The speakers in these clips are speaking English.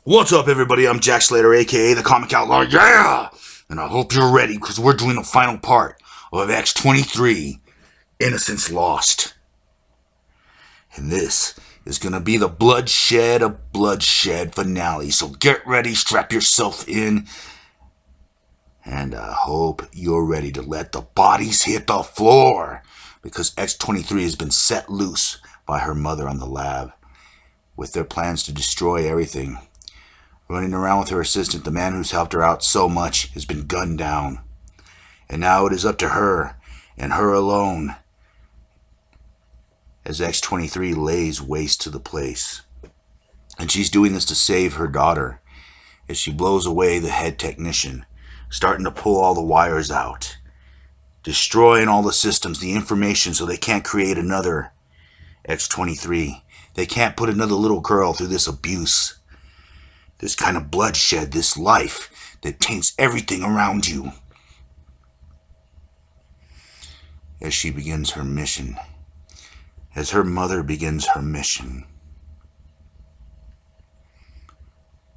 What's up, everybody? I'm Jack Slater, aka the Comic Outlaw, yeah! And I hope you're ready, because we're doing the final part of X-23, Innocence Lost. And this is gonna be the bloodshed of bloodshed finale, so get ready, strap yourself in, and I hope you're ready to let the bodies hit the floor, because X-23 has been set loose by her mother on the lab, with their plans to destroy everything. Running around with her assistant, the man who's helped her out so much has been gunned down. And now it is up to her, and her alone, as X-23 lays waste to the place. And she's doing this to save her daughter, as she blows away the head technician, starting to pull all the wires out, destroying all the systems, the information, so they can't create another X-23. They can't put another little girl through this abuse. This kind of bloodshed, this life that taints everything around you. As she begins her mission, as her mother begins her mission.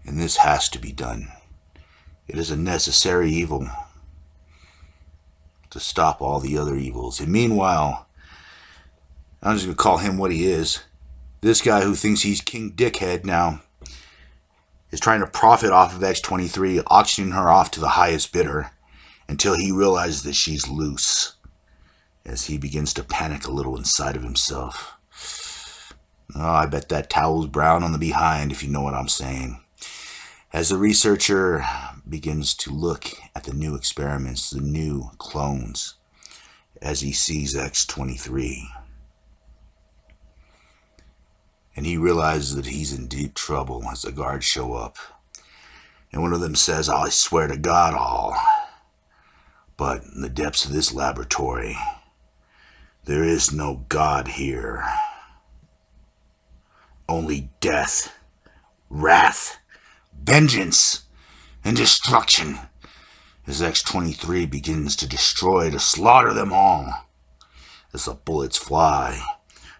And this has to be done. It is a necessary evil to stop all the other evils. And meanwhile, I'm just going to call him what he is. This guy who thinks he's King Dickhead now is trying to profit off of X-23, auctioning her off to the highest bidder until he realizes that she's loose, as he begins to panic a little inside of himself. Oh, I bet that towel's brown on the behind, if you know what I'm saying. As the researcher begins to look at the new experiments, the new clones, as he sees X-23, and he realizes that he's in deep trouble as the guards show up. And one of them says, "I swear to God, all. But in the depths of this laboratory, there is no God here. Only death, wrath, vengeance, and destruction." As X-23 begins to destroy, to slaughter them all. As the bullets fly,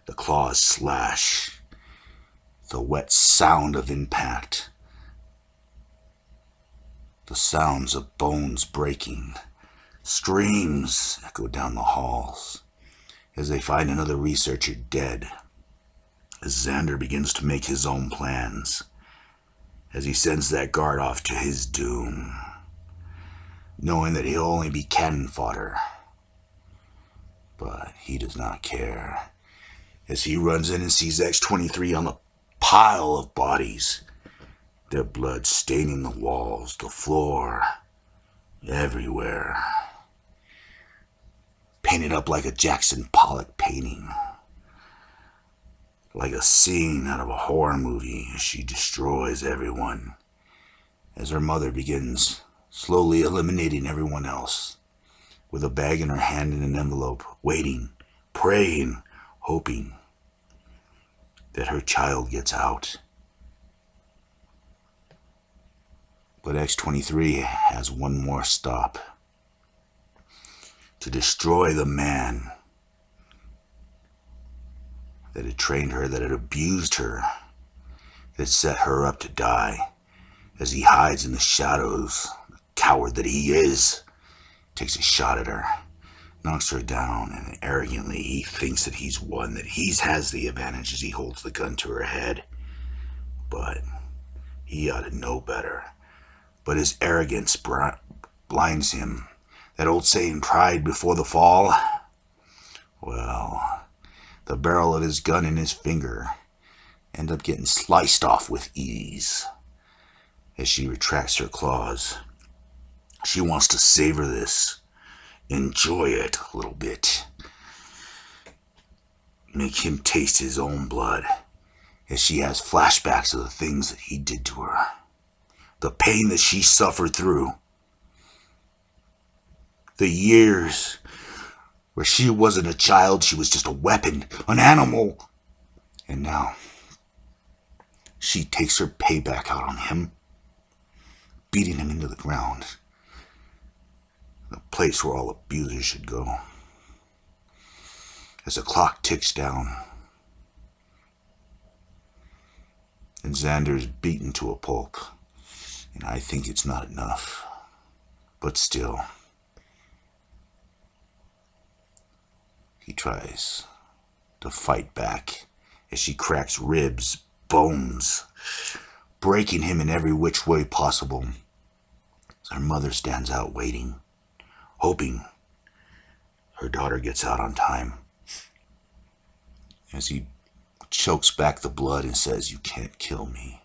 the claws slash. The wet sound of impact. The sounds of bones breaking. Screams echo down the halls as they find another researcher dead. As Xander begins to make his own plans. As he sends that guard off to his doom. Knowing that he'll only be cannon fodder. But he does not care. As he runs in and sees X-23 on the pile of bodies, their blood staining the walls, the floor, everywhere. Painted up like a Jackson Pollock painting. Like a scene out of a horror movie as she destroys everyone. As her mother begins slowly eliminating everyone else, with a bag in her hand and an envelope, waiting, praying, hoping that her child gets out. But X-23 has one more stop. To destroy the man that had trained her, that had abused her, that set her up to die. As he hides in the shadows, the coward that he is, takes a shot at her, knocks her down, and arrogantly he thinks that he's won, that he has the advantage as he holds the gun to her head. But he ought to know better. But his arrogance blinds him. That old saying, pride before the fall? Well, the barrel of his gun in his finger ends up getting sliced off with ease. As she retracts her claws, she wants to savor this. Enjoy it a little bit. Make him taste his own blood, as she has flashbacks of the things that he did to her. The pain that she suffered through. The years where she wasn't a child, she was just a weapon, an animal. And now, she takes her payback out on him, beating him into the ground. The place where all abusers should go. As the clock ticks down, and Xander's beaten to a pulp. And I think it's not enough. But still, he tries to fight back as she cracks ribs, bones, breaking him in every which way possible. Her mother stands out waiting, hoping her daughter gets out on time. As he chokes back the blood and says, "You can't kill me,"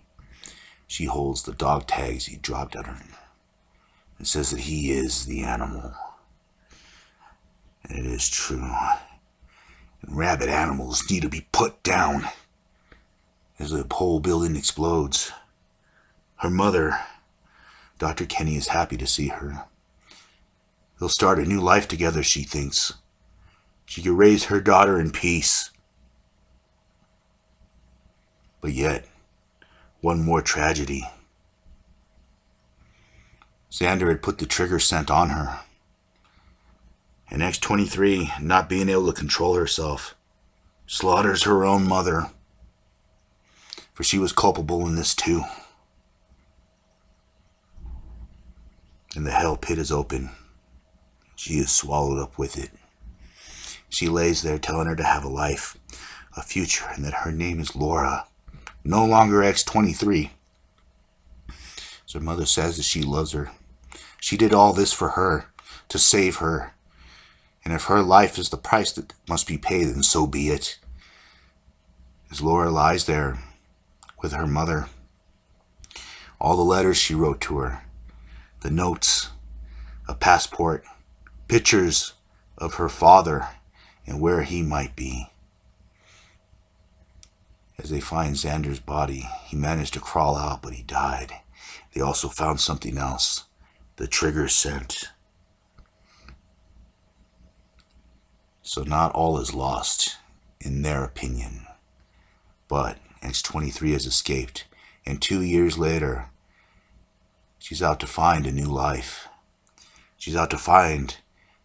she holds the dog tags he dropped at her and says that he is the animal. And it is true. And rabid animals need to be put down. As the whole building explodes, her mother, Dr. Kenny, is happy to see her. They'll start a new life together, she thinks. She can raise her daughter in peace. But yet, one more tragedy. Xander had put the trigger scent on her. And X-23, not being able to control herself, slaughters her own mother. For she was culpable in this too. And the hell pit is open. She is swallowed up with it. She lays there telling her to have a life, a future, and that her name is Laura, no longer X-23. So her mother says that she loves her. She did all this for her, to save her. And if her life is the price that must be paid, then so be it. As Laura lies there with her mother, all the letters she wrote to her, the notes, a passport, pictures of her father and where he might be. As they find Xander's body, he managed to crawl out, but he died. They also found something else, the trigger scent. So not all is lost, in their opinion. But X-23 has escaped, and 2 years later, she's out to find a new life. She's out to find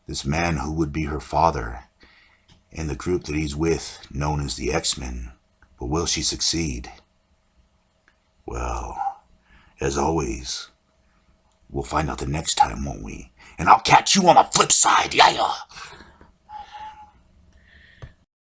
this man who would be her father, and the group that he's with, known as the X-Men. But will she succeed? Well, as always, we'll find out the next time, won't we? And I'll catch you on the flip side, yeah!